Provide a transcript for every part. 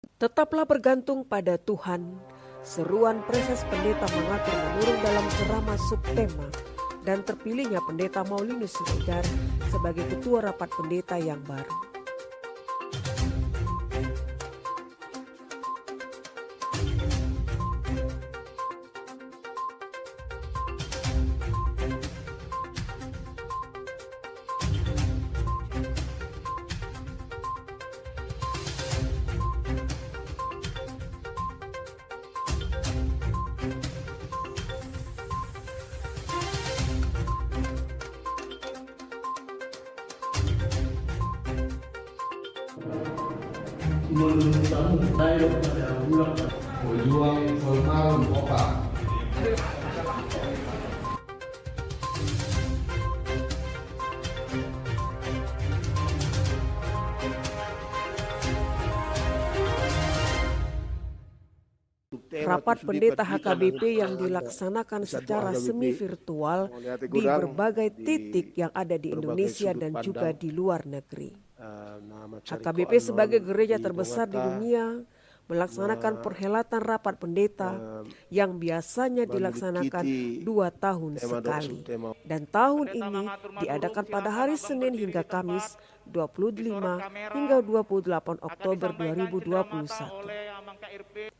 Tetaplah bergantung pada Tuhan. Seruan Preses Pendeta Mangatur Manurung dalam ceramah subtema dan terpilihnya Pendeta Maulinus Siregar sebagai Ketua Rapat Pendeta yang baru. Berjuang formal kota. Rapat Pendeta HKBP yang dilaksanakan secara semi virtual di berbagai titik yang ada di Indonesia dan juga di luar negeri. HKBP sebagai gereja terbesar di dunia melaksanakan perhelatan rapat pendeta yang biasanya dilaksanakan 2 tahun sekali. Dan tahun ini diadakan pada hari Senin hingga Kamis 25 hingga 28 Oktober 2021.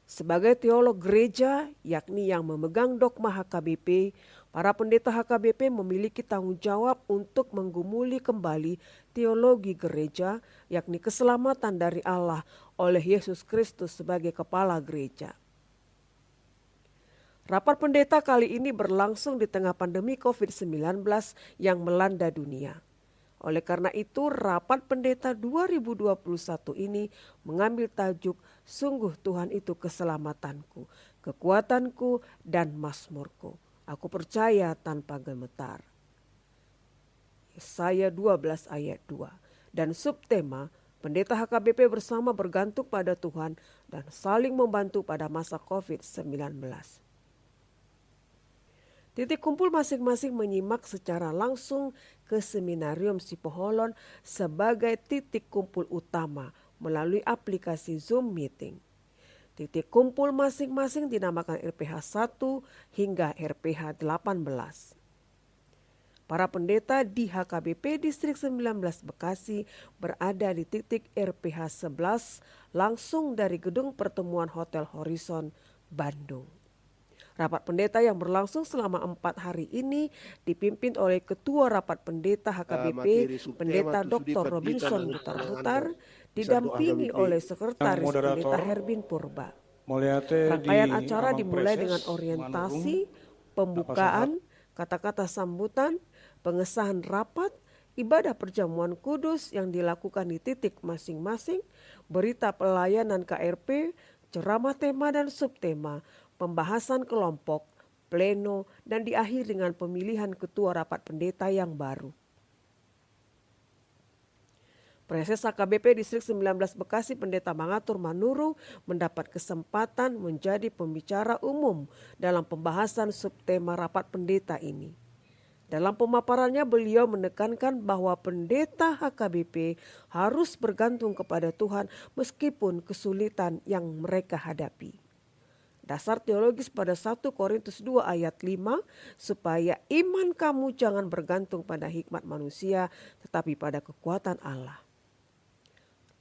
Sebagai teolog gereja, yakni yang memegang dogma HKBP, para pendeta HKBP memiliki tanggung jawab untuk menggumuli kembali teologi gereja, yakni keselamatan dari Allah oleh Yesus Kristus sebagai kepala gereja. Rapat pendeta kali ini berlangsung di tengah pandemi COVID-19 yang melanda dunia. Oleh karena itu, Rapat Pendeta 2021 ini mengambil tajuk Sungguh Tuhan itu keselamatanku, kekuatanku dan mazmurku. Aku percaya tanpa gemetar. Yesaya 12 ayat 2. Dan subtema Pendeta HKBP bersama bergantung pada Tuhan dan saling membantu pada masa COVID-19. Titik kumpul masing-masing menyimak secara langsung ke Seminarium Sipoholon sebagai titik kumpul utama melalui aplikasi Zoom Meeting. Titik kumpul masing-masing dinamakan RPH 1 hingga RPH 18. Para pendeta di HKBP Distrik 19 Bekasi berada di titik RPH 11 langsung dari Gedung Pertemuan Hotel Horizon, Bandung. Rapat pendeta yang berlangsung selama 4 hari ini dipimpin oleh Ketua Rapat Pendeta HKBP, Pendeta Dr. Robinson Butar-Butar, didampingi oleh Sekretaris Pendeta Herbin Purba. Rangkaian acara dimulai dengan orientasi, pembukaan, kata-kata sambutan, pengesahan rapat, ibadah perjamuan kudus yang dilakukan di titik masing-masing, berita pelayanan KRP, ceramah tema dan subtema, pembahasan kelompok, pleno, dan diakhiri dengan pemilihan ketua rapat pendeta yang baru. Preses HKBP Distrik 19 Bekasi Pendeta Mangatur Manurung mendapat kesempatan menjadi pembicara umum dalam pembahasan subtema rapat pendeta ini. Dalam pemaparannya beliau menekankan bahwa pendeta HKBP harus bergantung kepada Tuhan meskipun kesulitan yang mereka hadapi. Dasar teologis pada 1 Korintus 2 ayat 5, supaya iman kamu jangan bergantung pada hikmat manusia, tetapi pada kekuatan Allah.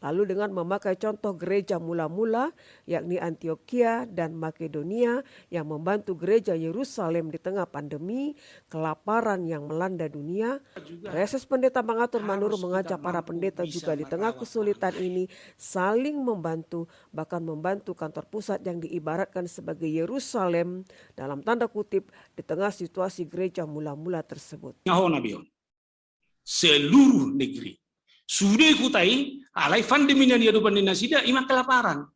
Lalu dengan memakai contoh gereja mula-mula, yakni Antioquia dan Makedonia yang membantu gereja Yerusalem di tengah pandemi, kelaparan yang melanda dunia, Preses Pendeta Mangatur Manurung mengajak para pendeta juga di tengah kesulitan ini saling membantu, bahkan membantu kantor pusat yang diibaratkan sebagai Yerusalem dalam tanda kutip di tengah situasi gereja mula-mula tersebut. Seluruh negeri sudah ikutai alai pandemi yang diadukan di nasida ima kelaparan.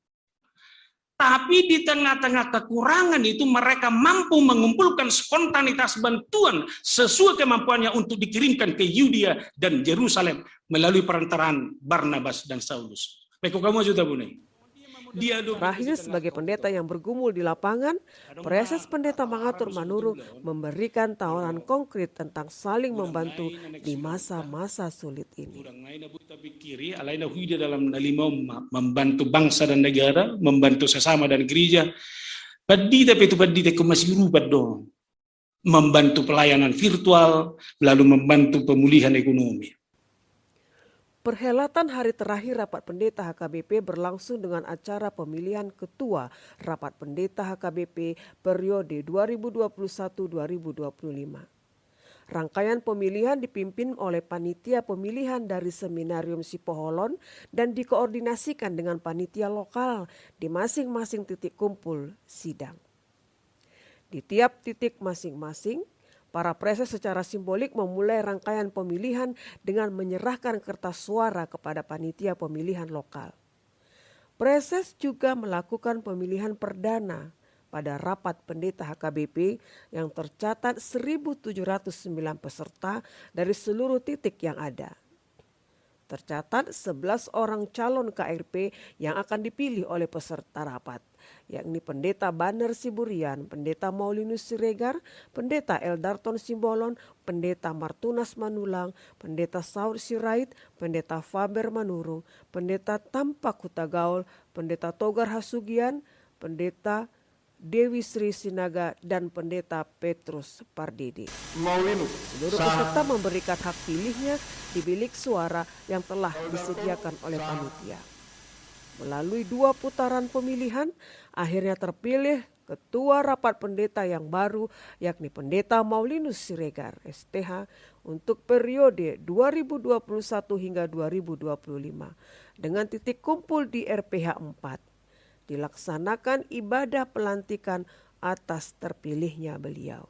Tapi di tengah-tengah kekurangan itu mereka mampu mengumpulkan spontanitas bantuan sesuai kemampuannya untuk dikirimkan ke Yudea dan Yerusalem melalui perantaraan Barnabas dan Saulus. Baik kamu juga Bunai. Terakhir, sebagai pendeta yang bergumul di lapangan, Preses Pendeta Mangatur Manurung memberikan tawaran konkret tentang saling membantu di masa-masa sulit ini. Alaina huida dalam nalimau membantu bangsa dan negara, membantu sesama dan gereja. Padita masih rubat dong. Membantu pelayanan virtual, lalu membantu pemulihan ekonomi. Perhelatan hari terakhir Rapat Pendeta HKBP berlangsung dengan acara pemilihan Ketua Rapat Pendeta HKBP periode 2021-2025. Rangkaian pemilihan dipimpin oleh panitia pemilihan dari Seminarium Sipoholon dan dikoordinasikan dengan panitia lokal di masing-masing titik kumpul sidang. Di tiap titik masing-masing, para preses secara simbolik memulai rangkaian pemilihan dengan menyerahkan kertas suara kepada panitia pemilihan lokal. Preses juga melakukan pemilihan perdana pada Rapat Pendeta HKBP yang tercatat 1.709 peserta dari seluruh titik yang ada. Tercatat 11 orang calon KRP yang akan dipilih oleh peserta rapat, yakni Pendeta Banner Siburian, Pendeta Maulinus Siregar, Pendeta Eldarton Simbolon, Pendeta Martunas Manulang, Pendeta Saud Sirait, Pendeta Faber Manurung, Pendeta Tampak Hutagaul, Pendeta Togar Hasugian, Pendeta Dewi Sri Sinaga, dan Pendeta Petrus Pardede. Seluruh peserta memberikan hak pilihnya di bilik suara yang telah disediakan oleh panitia. Melalui 2 putaran pemilihan, akhirnya terpilih Ketua Rapat Pendeta yang baru, yakni Pendeta Maulinus Siregar, STH, untuk periode 2021 hingga 2025, dengan titik kumpul di RPH 4. Dilaksanakan ibadah pelantikan atas terpilihnya beliau.